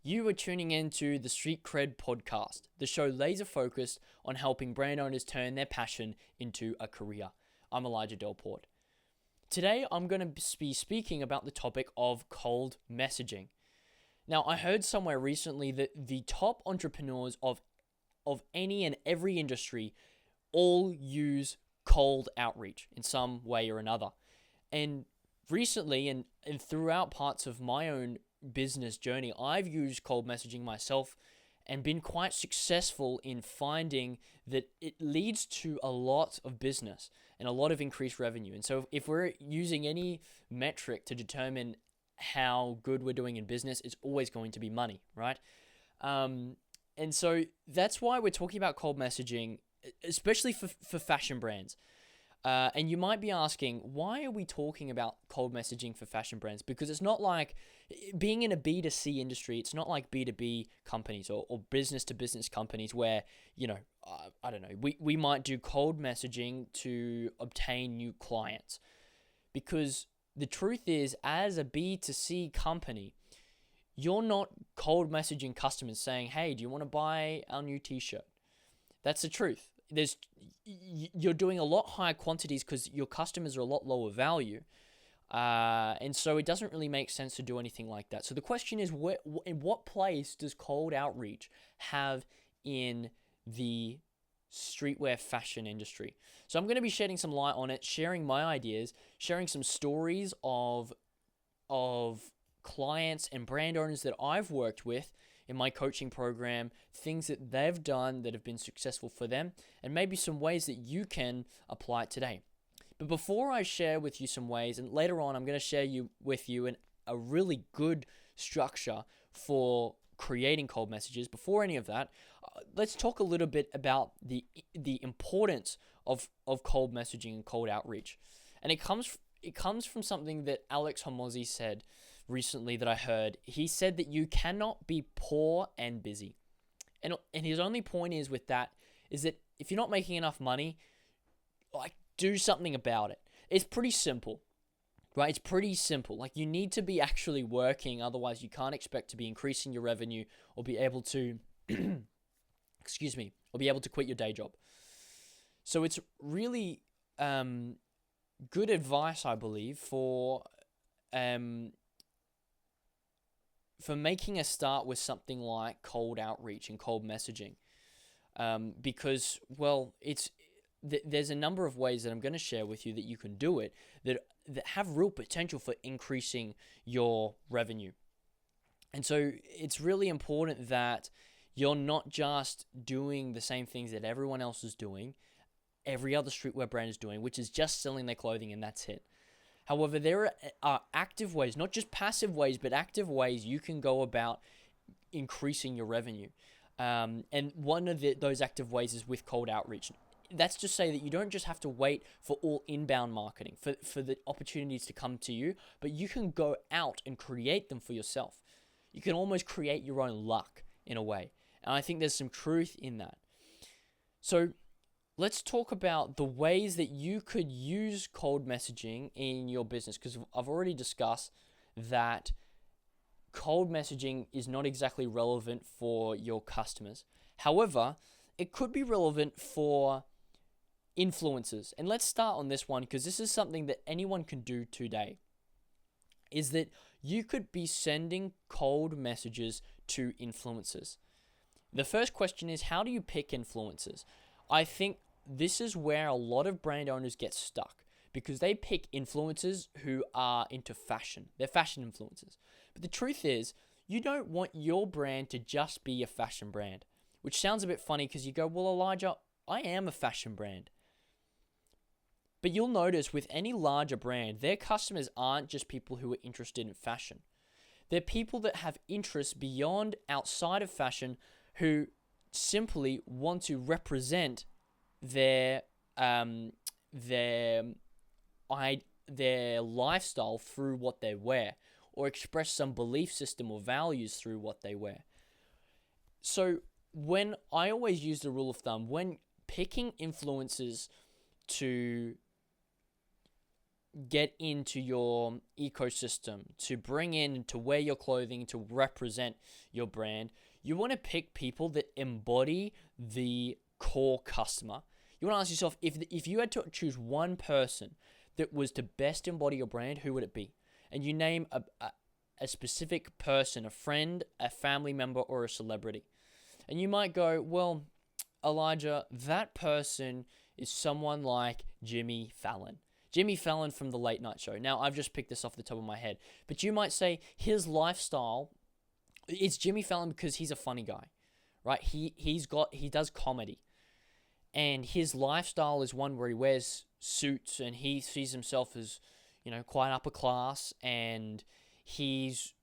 You are tuning into the Street Cred podcast, the show laser focused on helping brand owners turn their passion into a career. I'm Elijah Delport. Today, I'm going to be speaking about the topic of cold messaging. Now, I heard somewhere recently that the top entrepreneurs of any and every industry all use cold outreach in some way or another. And recently, and throughout parts of my own business journey, I've used cold messaging myself and been quite successful in finding that it leads to a lot of business and a lot of increased revenue. And so if we're using any metric to determine how good we're doing in business, it's always going to be money, right? And so that's why we're talking about cold messaging, especially for fashion brands. And you might be asking, why are we talking about cold messaging for fashion brands? Because it's not like being in a B2C industry, it's not like B2B companies or business to business companies where, I don't know, we might do cold messaging to obtain new clients. Because the truth is, as a B2C company, you're not cold messaging customers saying, hey, do you want to buy our new t-shirt? That's the truth. You're doing a lot higher quantities because your customers are a lot lower value. And so it doesn't really make sense to do anything like that. So the question is, in what place does cold outreach have in the streetwear fashion industry? So I'm going to be shedding some light on it, sharing my ideas, sharing some stories of clients and brand owners that I've worked with in my coaching program, things that they've done that have been successful for them, and maybe some ways that you can apply it today. But before I share with you some ways, and later on I'm going to share with you a really good structure for creating cold messages. Before any of that, let's talk a little bit about the importance of cold messaging and cold outreach. And it comes from something that Alex Hormozi said recently that I heard. He said that you cannot be poor and busy. And his only point is with that is that if you're not making enough money, like, do something about it. It's pretty simple, right? It's pretty simple. Like, you need to be actually working. Otherwise, you can't expect to be increasing your revenue or be able to, or be able to quit your day job. So it's really good advice, I believe, for making a start with something like cold outreach and cold messaging, because, well, there's a number of ways that I'm going to share with you that you can do it that have real potential for increasing your revenue. And so it's really important that you're not just doing the same things that everyone else is doing, every other streetwear brand is doing, which is just selling their clothing and that's it. However, there are active ways, not just passive ways, but active ways you can go about increasing your revenue. And one of those active ways is with cold outreach. That's to say that you don't just have to wait for all inbound marketing, for the opportunities to come to you, but you can go out and create them for yourself. You can almost create your own luck in a way. And I think there's some truth in that. So let's talk about the ways that you could use cold messaging in your business, because I've already discussed that cold messaging is not exactly relevant for your customers. However, it could be relevant for influencers. And let's start on this one, because this is something that anyone can do today, is that you could be sending cold messages to influencers. The first question is, how do you pick influencers? I think this is where a lot of brand owners get stuck, because they pick influencers who are into fashion. They're fashion influencers. But the truth is, you don't want your brand to just be a fashion brand, which sounds a bit funny because you go, well, Elijah, I am a fashion brand. But you'll notice with any larger brand, their customers aren't just people who are interested in fashion. They're people that have interests beyond outside of fashion who simply want to represent their lifestyle through what they wear, or express some belief system or values through what they wear. So when I always use the rule of thumb, when picking influencers to get into your ecosystem, to bring in, to wear your clothing, to represent your brand, you want to pick people that embody the core customer. You want to ask yourself, if you had to choose one person that was to best embody your brand, who would it be? And you name a specific person, a friend, a family member, or a celebrity. And you might go, well, Elijah, that person is someone like Jimmy Fallon. Jimmy Fallon from The Late Night Show. Now, I've just picked this off the top of my head. But you might say his lifestyle, it's Jimmy Fallon because he's a funny guy, right? He does comedy. And his lifestyle is one where he wears suits and he sees himself as, quite upper class. And he's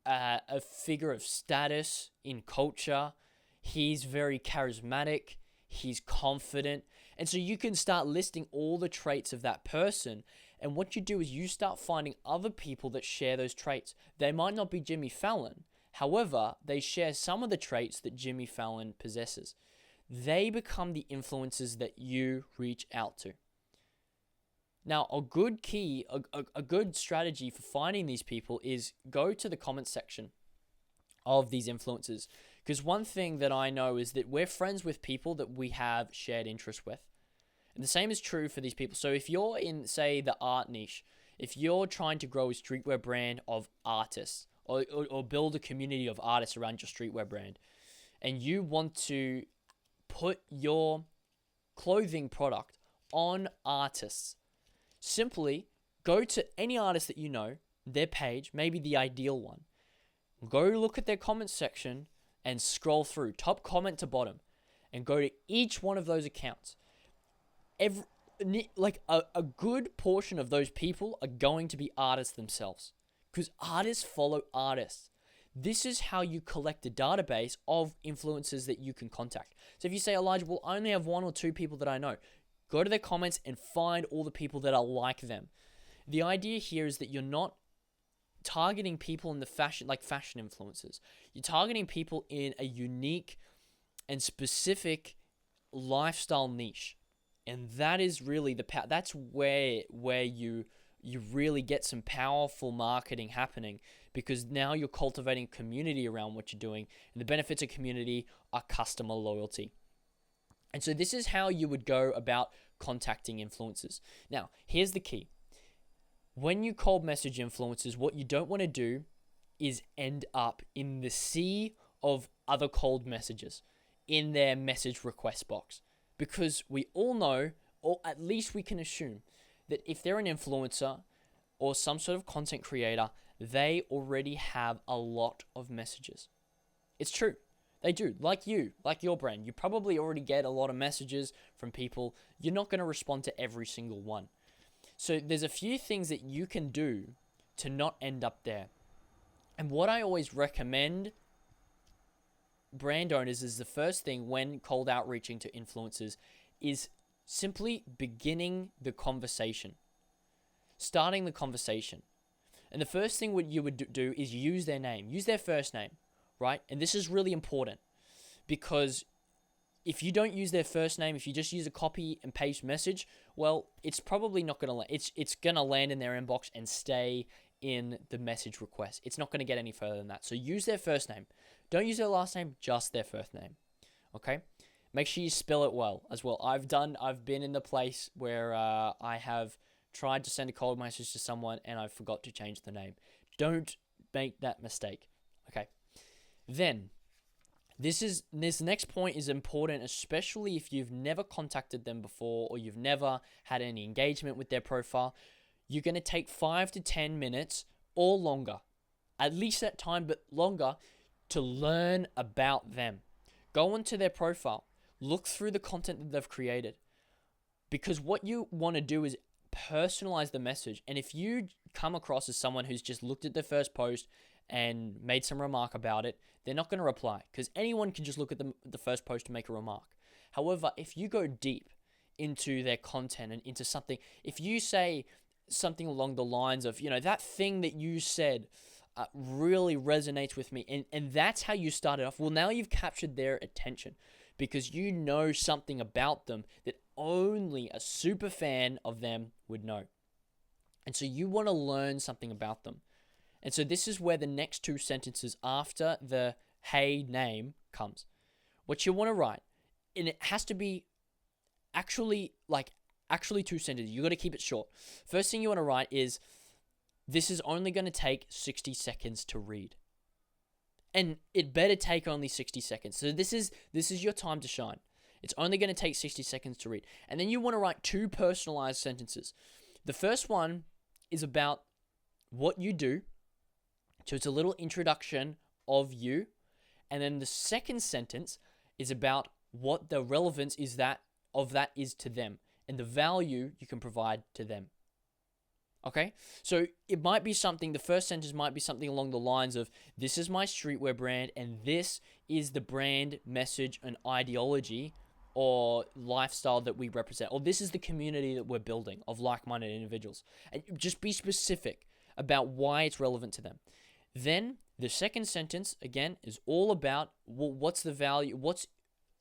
a figure of status in culture. He's very charismatic. He's confident. And so you can start listing all the traits of that person. And what you do is you start finding other people that share those traits. They might not be Jimmy Fallon. However, they share some of the traits that Jimmy Fallon possesses. They become the influencers that you reach out to. Now, a good key, a good strategy for finding these people is go to the comment section of these influencers. Because one thing that I know is that we're friends with people that we have shared interests with. And the same is true for these people. So if you're in, say, the art niche, if you're trying to grow a streetwear brand of artists or build a community of artists around your streetwear brand, and you want to put your clothing product on artists, simply go to any artist that you know, their page, maybe the ideal one. Go look at their comment section and scroll through, top comment to bottom, and go to each one of those accounts. A good portion of those people are going to be artists themselves, because artists follow artists. This is how you collect a database of influencers that you can contact. So if you say, Elijah, well, I only have one or two people that I know, go to their comments and find all the people that are like them. The idea here is that you're not targeting people in the fashion influencers. You're targeting people in a unique and specific lifestyle niche. And that is really that's where you really get some powerful marketing happening, because now you're cultivating community around what you're doing. And the benefits of community are customer loyalty. And so this is how you would go about contacting influencers. Now, here's the key. When you cold message influencers, what you don't want to do is end up in the sea of other cold messages in their message request box. Because we all know, or at least we can assume, that if they're an influencer or some sort of content creator, they already have a lot of messages. It's true. They do. Like you, like your brand. You probably already get a lot of messages from people. You're not going to respond to every single one. So there's a few things that you can do to not end up there. And what I always recommend brand owners is the first thing when cold outreaching to influencers is simply beginning the conversation. Starting the conversation. And the first thing what you would do is use their name. Use their first name, right? And this is really important, because if you don't use their first name, if you just use a copy and paste message, well, it's probably not going to land. It's going to land in their inbox and stay in the message request. It's not going to get any further than that. So use their first name. Don't use their last name, just their first name. Okay? Make sure you spell it well as well. I've been in the place where I have tried to send a cold message to someone and I forgot to change the name. Don't make that mistake. Okay? Then, this next point is important, especially if you've never contacted them before or you've never had any engagement with their profile. You're going to take 5 to 10 minutes or longer, at least that time, but longer, to learn about them. Go onto their profile. Look through the content that they've created. Because what you want to do is personalize the message. And if you come across as someone who's just looked at their first post and made some remark about it, they're not going to reply, because anyone can just look at the first post and make a remark. However, if you go deep into their content and into something, if you say something along the lines of, that thing that you said really resonates with me, and that's how you started off, well, now you've captured their attention, because you know something about them that only a super fan of them would know. And so you want to learn something about them. And so this is where the next two sentences after the hey name comes. What you want to write, and it has to be actually two sentences. You got to keep it short. First thing you want to write is, this is only going to take 60 seconds to read. And it better take only 60 seconds. So this is your time to shine. It's only going to take 60 seconds to read. And then you want to write two personalized sentences. The first one is about what you do. So it's a little introduction of you. And then the second sentence is about what the relevance is that is to them and the value you can provide to them. Okay? So it might be something, the first sentence might be something along the lines of, this is my streetwear brand and this is the brand message and ideology or lifestyle that we represent, or this is the community that we're building of like-minded individuals. And just be specific about why it's relevant to them. Then the second sentence, again, is all about, well, what's the value,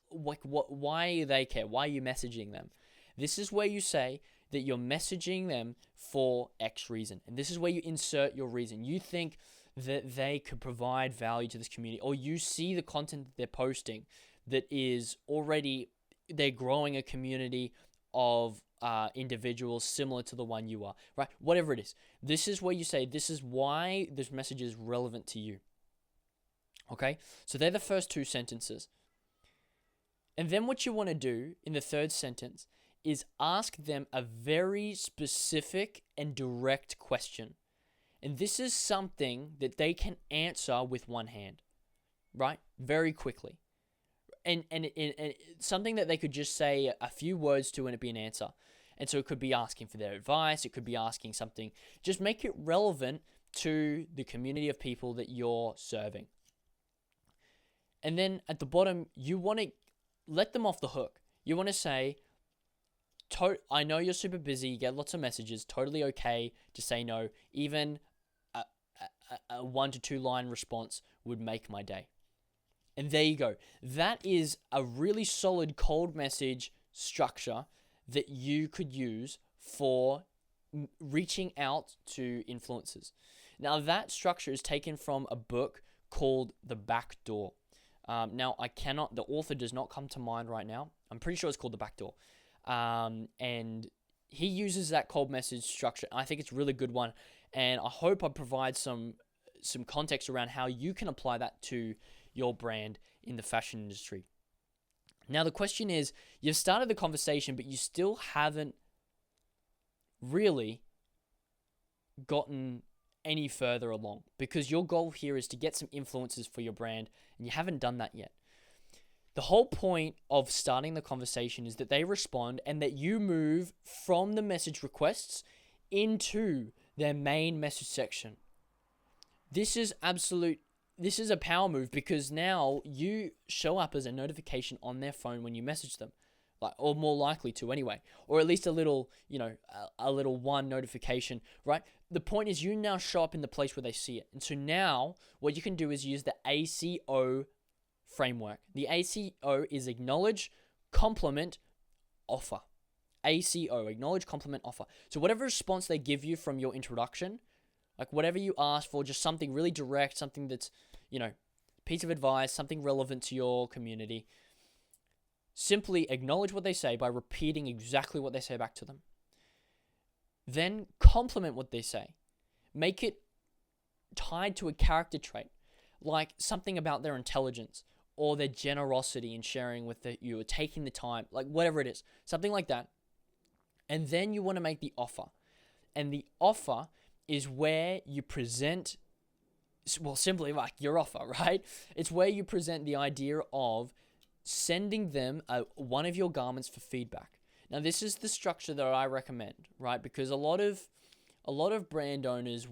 why they care, why are you messaging them? This is where you say that you're messaging them for X reason. And this is where you insert your reason. You think that they could provide value to this community, or you see the content that they're posting that is already, they're growing a community of individuals similar to the one you are, right? Whatever it is. This is where you say, this is why this message is relevant to you. Okay? So they're the first two sentences. And then what you want to do in the third sentence is ask them a very specific and direct question. And this is something that they can answer with one hand, right? Very quickly. And something that they could just say a few words to and it be an answer. And so it could be asking for their advice. It could be asking something. Just make it relevant to the community of people that you're serving. And then at the bottom, you want to let them off the hook. You want to say, I know you're super busy, you get lots of messages, totally okay to say no. Even a 1 to 2 line response would make my day. And there you go. That is a really solid cold message structure that you could use for reaching out to influencers. Now that structure is taken from a book called The Back Door. Now the author does not come to mind right now. I'm pretty sure it's called The Back Door. And he uses that cold message structure. I think it's a really good one. And I hope I provide some context around how you can apply that to your brand in the fashion industry. Now, the question is, you've started the conversation, but you still haven't really gotten any further along, because your goal here is to get some influencers for your brand, and you haven't done that yet. The whole point of starting the conversation is that they respond and that you move from the message requests into their main message section. This is a power move, because now you show up as a notification on their phone when you message them, or more likely to anyway, or at least a little one notification, right? The point is you now show up in the place where they see it. And so now what you can do is use the ACO framework. The ACO is acknowledge, compliment, offer. ACO, acknowledge, compliment, offer. So whatever response they give you from your introduction, like whatever you ask for, just something really direct, something that's, piece of advice, something relevant to your community, simply acknowledge what they say by repeating exactly what they say back to them. Then compliment what they say. Make it tied to a character trait, like something about their intelligence or their generosity in sharing with you or taking the time, like whatever it is, something like that. And then you want to make the offer. And the offer is where you present, well, simply like your offer, right? It's where you present the idea of sending them one of your garments for feedback. Now, this is the structure that I recommend, right? Because a lot of brand owners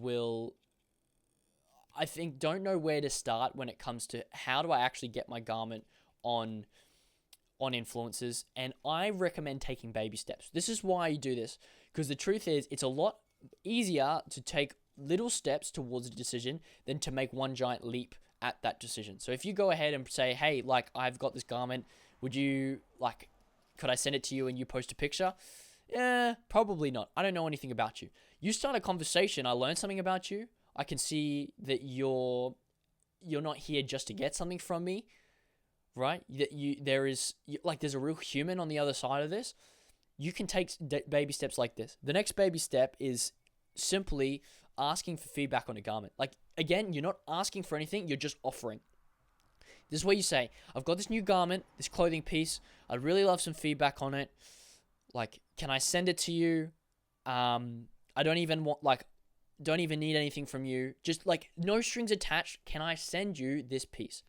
don't know where to start when it comes to how do I actually get my garment on influencers. And I recommend taking baby steps. This is why you do this, because the truth is it's a lot easier to take little steps towards a decision than to make one giant leap at that decision. So if you go ahead and say, hey, I've got this garment, could I send it to you and you post a picture? Probably not. I don't know anything about you. You start a conversation, I learn something about you. I can see that you're not here just to get something from me, right? That there's a real human on the other side of this. You can take baby steps like this. The next baby step is simply asking for feedback on a garment. Like, again, you're not asking for anything, you're just offering. This is where you say, I've got this new garment, this clothing piece. I'd really love some feedback on it. Like, can I send it to you? I don't even need anything from you. Just like, no strings attached. Can I send you this piece?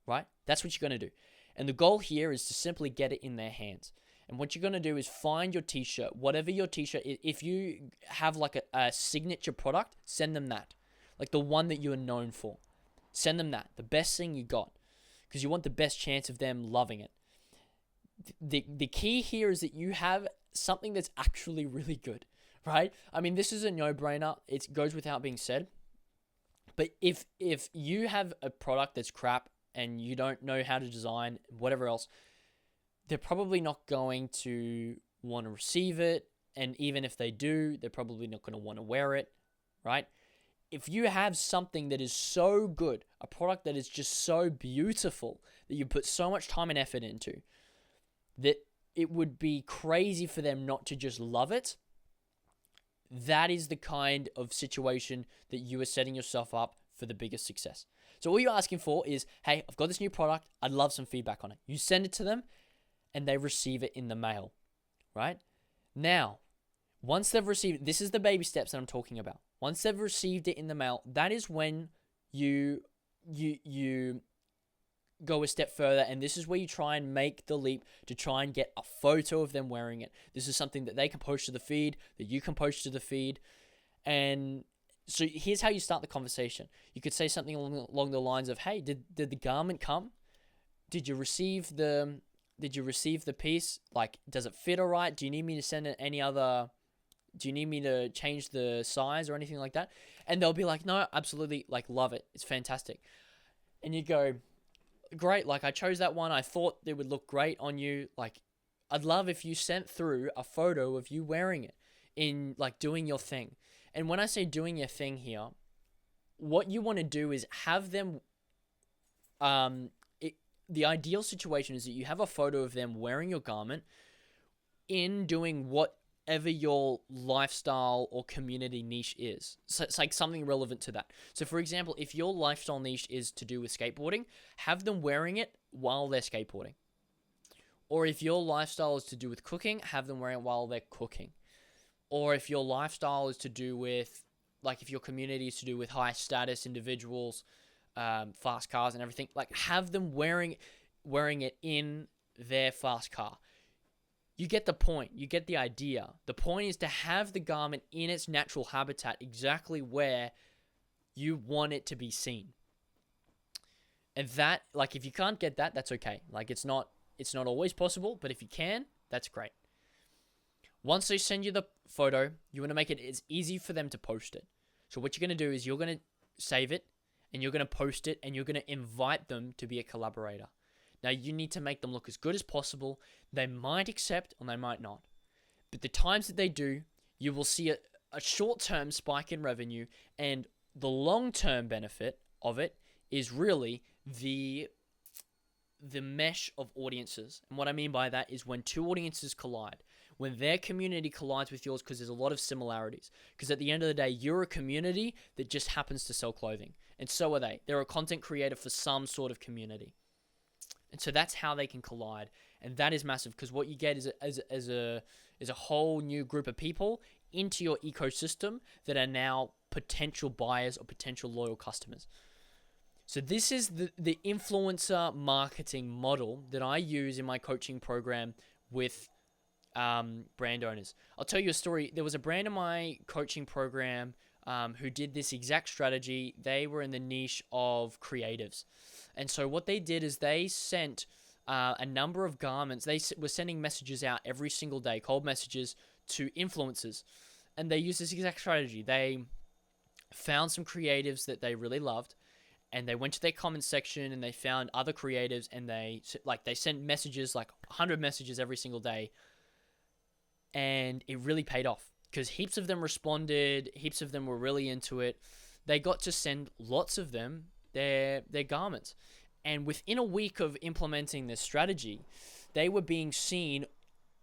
Right? That's what you're going to do. And the goal here is to simply get it in their hands. And what you're going to do is find your t-shirt, whatever your t-shirt is. If you have like a signature product, send them that. Like the one that you are known for. Send them that. The best thing you got. Because you want the best chance of them loving it. The key here is that you have something that's actually really good, right? I mean, this is a no-brainer. It goes without being said. But if you have a product that's crap and you don't know how to design, whatever else, they're probably not going to want to receive it. And even if they do, they're probably not going to want to wear it, right? If you have something that is so good, a product that is just so beautiful, that you put so much time and effort into, that it would be crazy for them not to just love it, that is the kind of situation that you are setting yourself up for the biggest success. So all you're asking for is, hey, I've got this new product. I'd love some feedback on it. You send it to them and they receive it in the mail, right? Now, once they've received, this is the baby steps that I'm talking about. Once they've received it in the mail, that is when you go a step further, and this is where you try and make the leap to try and get a photo of them wearing it. This is something that they can post to the feed, that you can post to the feed, and so here's how you start the conversation. You could say something along the lines of, "Hey, did the garment come? Did you receive the piece? Like, does it fit all right? Do you need me to send it any other? Do you need me to change the size or anything like that?" And they'll be like, "No, absolutely, like, love it. It's fantastic." And you go, "Great, like, I chose that one. I thought it would look great on you. Like, I'd love if you sent through a photo of you wearing it in, like, doing your thing." And when I say doing your thing here, what you want to do is have them, the ideal situation is that you have a photo of them wearing your garment in doing whatever your lifestyle or community niche is. So it's like something relevant to that. So for example, if your lifestyle niche is to do with skateboarding, have them wearing it while they're skateboarding. Or if your lifestyle is to do with cooking, have them wearing it while they're cooking. Or if your lifestyle is to do with, like, if your community is to do with high status individuals, fast cars and everything, like, have them wearing it in their fast car. You get the point. You get the idea. The point is to have the garment in its natural habitat, exactly where you want it to be seen. And that, like, if you can't get that, that's okay. Like, it's not always possible, but if you can, that's great. Once they send you the photo, you want to make it as easy for them to post it. So what you're going to do is you're going to save it, and you're going to post it, and you're going to invite them to be a collaborator. Now, you need to make them look as good as possible. They might accept or they might not. But the times that they do, you will see a short-term spike in revenue, and the long-term benefit of it is really the mesh of audiences. And what I mean by that is when two audiences collide, when their community collides with yours, because there's a lot of similarities. Because at the end of the day, you're a community that just happens to sell clothing. And so are they. They're a content creator for some sort of community. And so that's how they can collide. And that is massive, because what you get is a whole new group of people into your ecosystem that are now potential buyers or potential loyal customers. So this is the influencer marketing model that I use in my coaching program with brand owners. I'll tell you a story. There was a brand in my coaching program who did this exact strategy. They were in the niche of creatives. And so what they did is they sent a number of garments. They were sending messages out every single day, cold messages to influencers. And they used this exact strategy. They found some creatives that they really loved, and they went to their comment section and they found other creatives, and they sent messages, like 100 messages every single day, and it really paid off because heaps of them responded, heaps of them were really into it. They got to send lots of them their garments. And within a week of implementing this strategy, they were being seen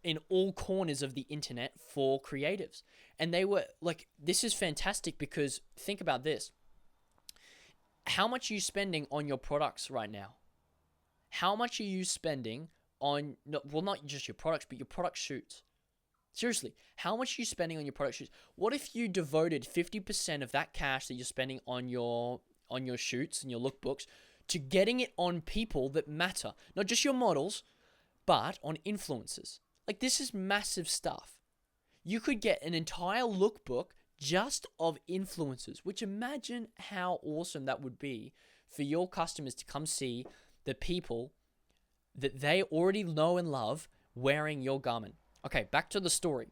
in all corners of the internet for creatives. And they were like, this is fantastic because think about this. How much are you spending on your products right now? How much are you spending on, well, not just your products, but your product shoots? Seriously, how much are you spending on your product shoots? What if you devoted 50% of that cash that you're spending on your shoots and your lookbooks to getting it on people that matter? Not just your models, but on influencers. Like, this is massive stuff. You could get an entire lookbook just of influencers, which imagine how awesome that would be for your customers to come see the people that they already know and love wearing your garment. Okay, back to the story.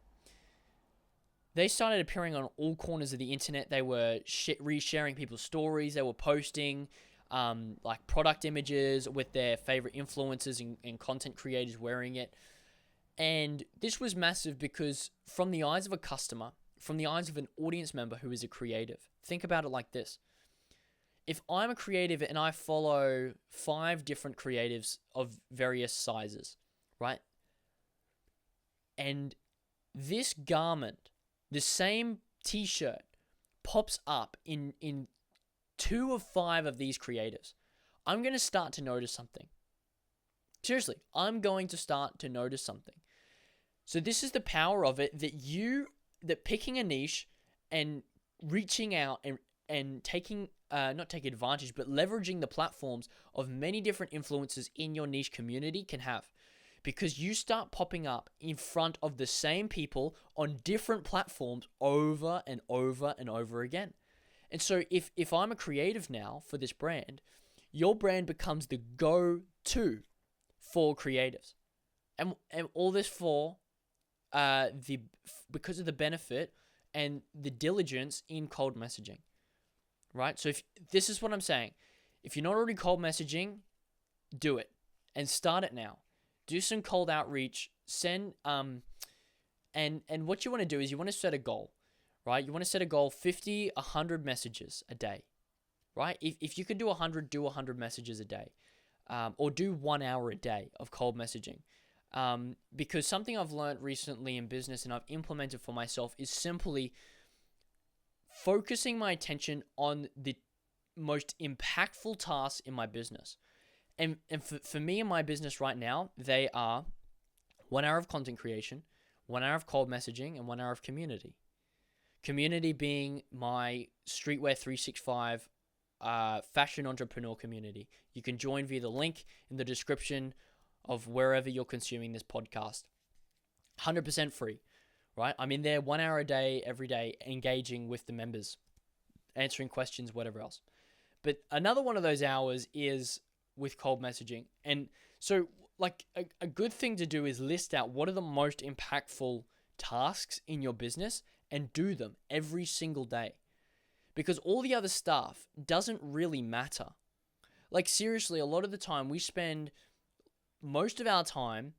They started appearing on all corners of the internet. They were resharing people's stories. They were posting like product images with their favorite influencers and content creators wearing it. And this was massive because from the eyes of a customer, from the eyes of an audience member who is a creative, think about it like this. If I'm a creative and I follow 5 different creatives of various sizes, right? And this garment, the same t-shirt, pops up in 2 of 5 of these creatives, I'm going to start to notice something. Seriously, I'm going to start to notice something. So this is the power of it, that picking a niche and reaching out and taking, not taking advantage, but leveraging the platforms of many different influencers in your niche community can have. Because you start popping up in front of the same people on different platforms over and over and over again. And so if I'm a creative now for this brand, your brand becomes the go-to for creatives. And all this for because of the benefit and the diligence in cold messaging. Right? So if this is what I'm saying. If you're not already cold messaging, do it. And start it now. Do some cold outreach, send, and what you want to do is you want to set a goal, right? You want to set a goal, 50, 100 messages a day, right? If you could do 100, do 100 messages a day, or do 1 hour a day of cold messaging. Because something I've learned recently in business and I've implemented for myself is simply focusing my attention on the most impactful tasks in my business. And for me in my business right now, they are 1 hour of content creation, 1 hour of cold messaging, and 1 hour of community. Community being my Streetwear 365 fashion entrepreneur community. You can join via the link in the description of wherever you're consuming this podcast. 100% free, right? I'm in there 1 hour a day, every day, engaging with the members, answering questions, whatever else. But another one of those hours is with cold messaging. And so like a good thing to do is list out what are the most impactful tasks in your business and do them every single day. Because all the other stuff doesn't really matter. Like seriously, a lot of the time we spend most of our time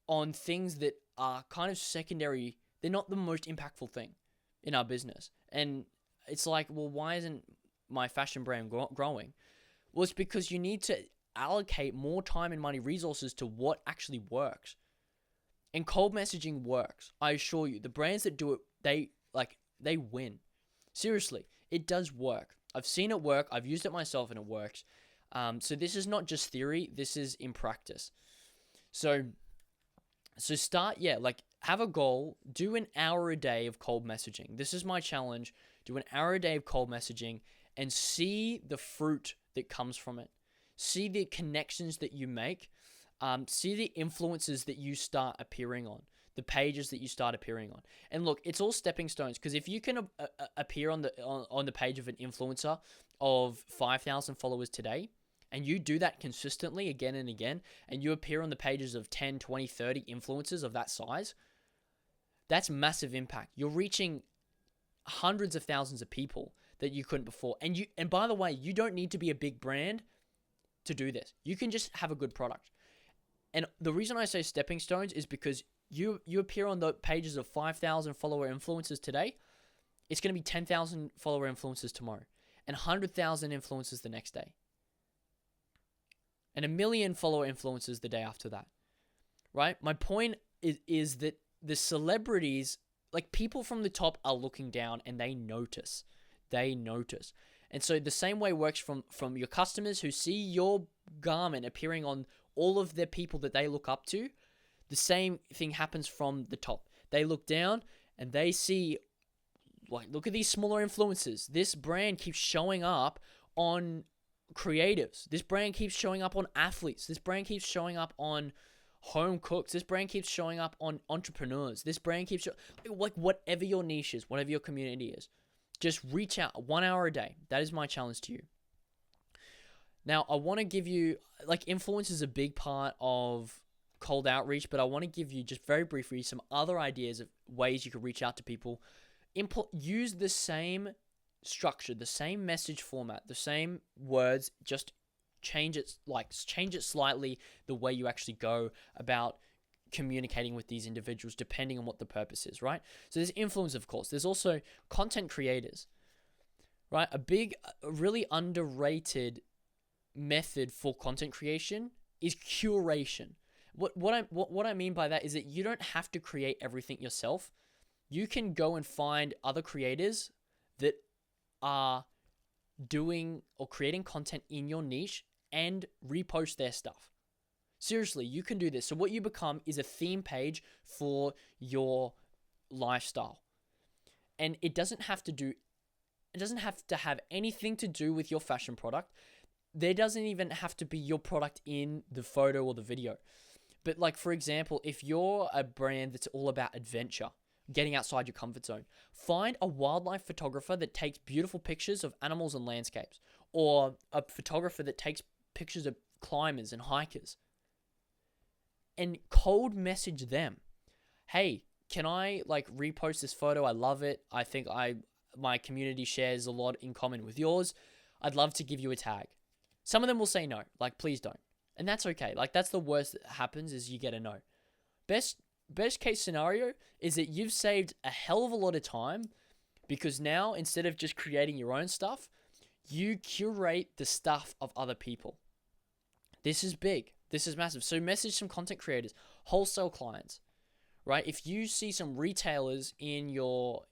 on things that are kind of secondary. They're not the most impactful thing in our business. And it's like, well, why isn't my fashion brand growing? Well, it's because you need to allocate more time and money, resources to what actually works. And cold messaging works. I assure you, the brands that do it, they win. Seriously, it does work. I've seen it work. I've used it myself and it works. So this is not just theory. This is in practice. So start, have a goal. Do an hour a day of cold messaging. This is my challenge. Do an hour a day of cold messaging and see the fruit that comes from it. See the connections that you make. See the influences that you start appearing on, the pages that you start appearing on. And look, it's all stepping stones, because if you can appear on the page of an influencer of 5,000 followers today, and you do that consistently again and again, and you appear on the pages of 10, 20, 30 influencers of that size, that's massive impact. You're reaching hundreds of thousands of people that you couldn't before. And by the way, you don't need to be a big brand to do this. You can just have a good product. And the reason I say stepping stones is because You appear on the pages of 5,000 follower influencers today, it's going to be 10,000 follower influencers tomorrow, and 100,000 influencers the next day, and 1 million follower influencers the day after that, right? My point is that the celebrities, like people from the top, are looking down and they notice. And so the same way works from your customers who see your garment appearing on all of their people that they look up to. The same thing happens from the top. They look down and they see, like, look at these smaller influencers. This brand keeps showing up on creatives. This brand keeps showing up on athletes. This brand keeps showing up on home cooks. This brand keeps showing up on entrepreneurs. This brand keeps like whatever your niche is, whatever your community is. Just reach out 1 hour a day. That is my challenge to you. Now, I want to give you, like, influence is a big part of cold outreach, but I want to give you just very briefly some other ideas of ways you can reach out to people. Use the same structure, the same message format, the same words, just change it slightly the way you actually go about communicating with these individuals depending on what the purpose is, right? So there's influence, of course. There's also content creators, right? A really underrated method for content creation is curation. What I mean by that is that you don't have to create everything yourself. You can go and find other creators that are doing or creating content in your niche and repost their stuff. Seriously, you can do this. So what you become is a theme page for your lifestyle. And it doesn't have to have anything to do with your fashion product. There doesn't even have to be your product in the photo or the video. But like, for example, if you're a brand that's all about adventure, getting outside your comfort zone, find a wildlife photographer that takes beautiful pictures of animals and landscapes, or a photographer that takes pictures of climbers and hikers, and cold message them. Hey, can I repost this photo? I love it. I think my community shares a lot in common with yours. I'd love to give you a tag. Some of them will say no, please don't. And that's okay. That's the worst that happens, is you get a no. Best case scenario is that you've saved a hell of a lot of time, because now, instead of just creating your own stuff, you curate the stuff of other people. This is big. This is massive. So message some content creators, wholesale clients, right? If you see some retailers in your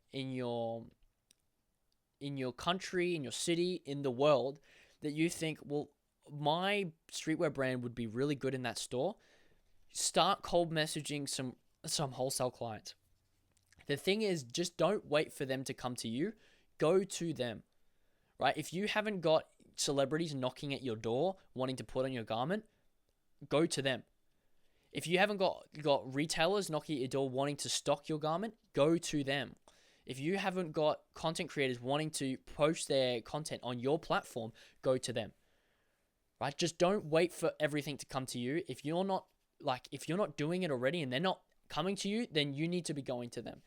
country, in your city, in the world, that you think, well, my streetwear brand would be really good in that store, start cold messaging some wholesale clients. The thing is, just don't wait for them to come to you. Go to them, right? If you haven't got celebrities knocking at your door wanting to put on your garment, go to them. If you haven't got retailers knocking at your door wanting to stock your garment, go to them. If you haven't got content creators wanting to post their content on your platform, go to them. Right? Just don't wait for everything to come to you. If you're not doing it already and they're not coming to you, then you need to be going to them.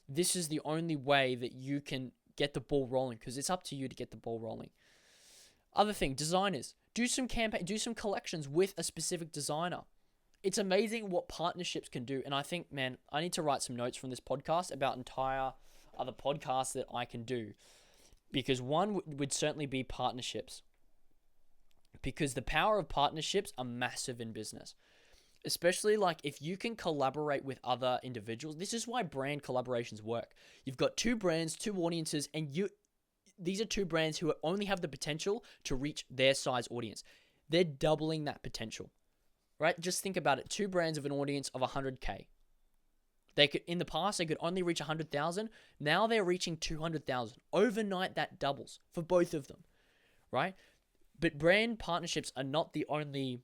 This is the only way that you can get the ball rolling, because it's up to you to get the ball rolling. Other thing, designers. Do some collections with a specific designer. It's amazing what partnerships can do. And I think, man, I need to write some notes from this podcast about entire other podcasts that I can do. Because one would certainly be partnerships. Because the power of partnerships are massive in business. Especially if you can collaborate with other individuals. This is why brand collaborations work. You've got two brands, two audiences, and these are two brands who only have the potential to reach their size audience. They're doubling that potential, right? Just think about it. Two brands of an audience of 100K. In the past, they could only reach 100,000. Now they're reaching 200,000. Overnight, that doubles for both of them, right? But brand partnerships are not the only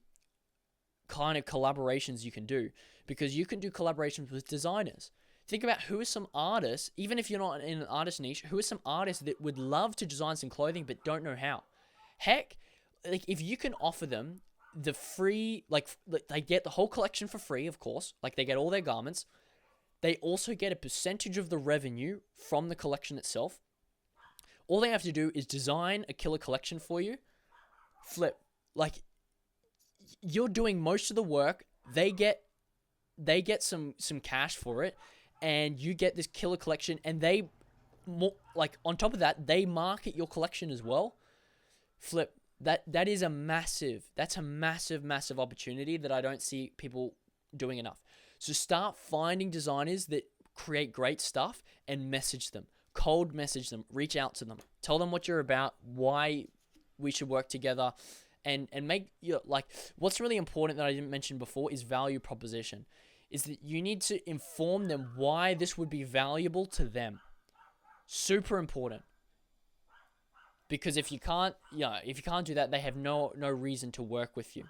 kind of collaborations you can do, because you can do collaborations with designers. Think about who are some artists, even if you're not in an artist niche, who are some artists that would love to design some clothing but don't know how. Heck, if you can offer them the free, they get the whole collection for free, of course, they get all their garments. They also get a percentage of the revenue from the collection itself. All they have to do is design a killer collection for you, flip. You're doing most of the work. They get they get some cash for it, and you get this killer collection, and they on top of that, they market your collection as well. Flip, that is a massive opportunity that I don't see people doing enough. So start finding designers that create great stuff and message them, cold message them, reach out to them, tell them what you're about, why we should work together, and make what's really important that I didn't mention before is value proposition. Is that you need to inform them why this would be valuable to them. Super important. Because if you can't do that, they have no reason to work with you,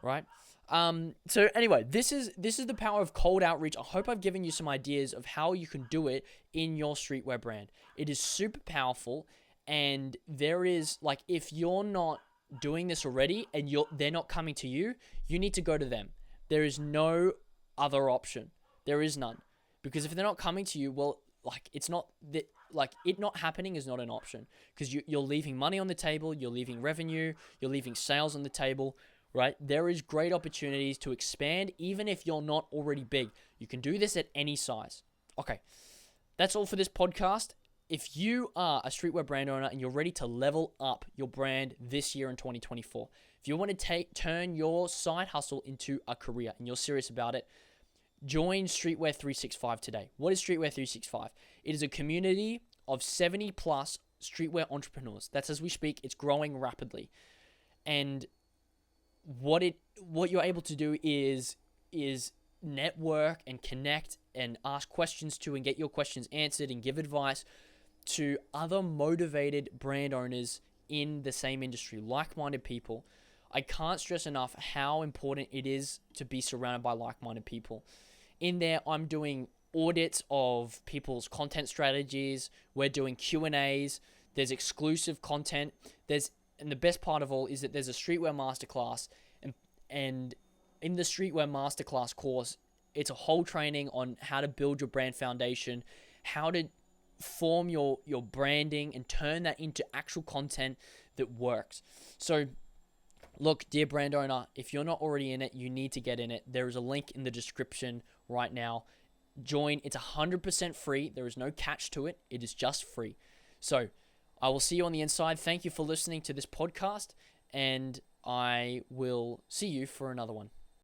right? So anyway, this is the power of cold outreach. I hope I've given you some ideas of how you can do it in your streetwear brand. It is super powerful, and there is if you're not doing this already and they're not coming to you, you need to go to them. There is no other option. There is none, because if they're not coming to you, well, it's not that. It not happening is not an option, because you're leaving money on the table, you're leaving revenue, you're leaving sales on the table, right? There is great opportunities to expand, even if you're not already big. You can do this at any size. Okay, that's all for this podcast. If you are a streetwear brand owner and you're ready to level up your brand this year in 2024, if you want to turn your side hustle into a career and you're serious about it, join Streetwear 365 today. What is Streetwear 365? It is a community of 70 plus streetwear entrepreneurs. That's as we speak, it's growing rapidly. And what you're able to do is network and connect and ask questions to and get your questions answered and give advice to other motivated brand owners in the same industry, like-minded people. I can't stress enough how important it is to be surrounded by like-minded people. In there, I'm doing audits of people's content strategies. We're doing Q&As. There's exclusive content. And the best part of all is that there's a streetwear masterclass. And in the streetwear masterclass course, it's a whole training on how to build your brand foundation, how to form your branding and turn that into actual content that works. So look, dear brand owner, if you're not already in it, you need to get in it. There is a link in the description right now. Join. It's 100% free. There is no catch to it. It is just free. So I will see you on the inside. Thank you for listening to this podcast, and I will see you for another one.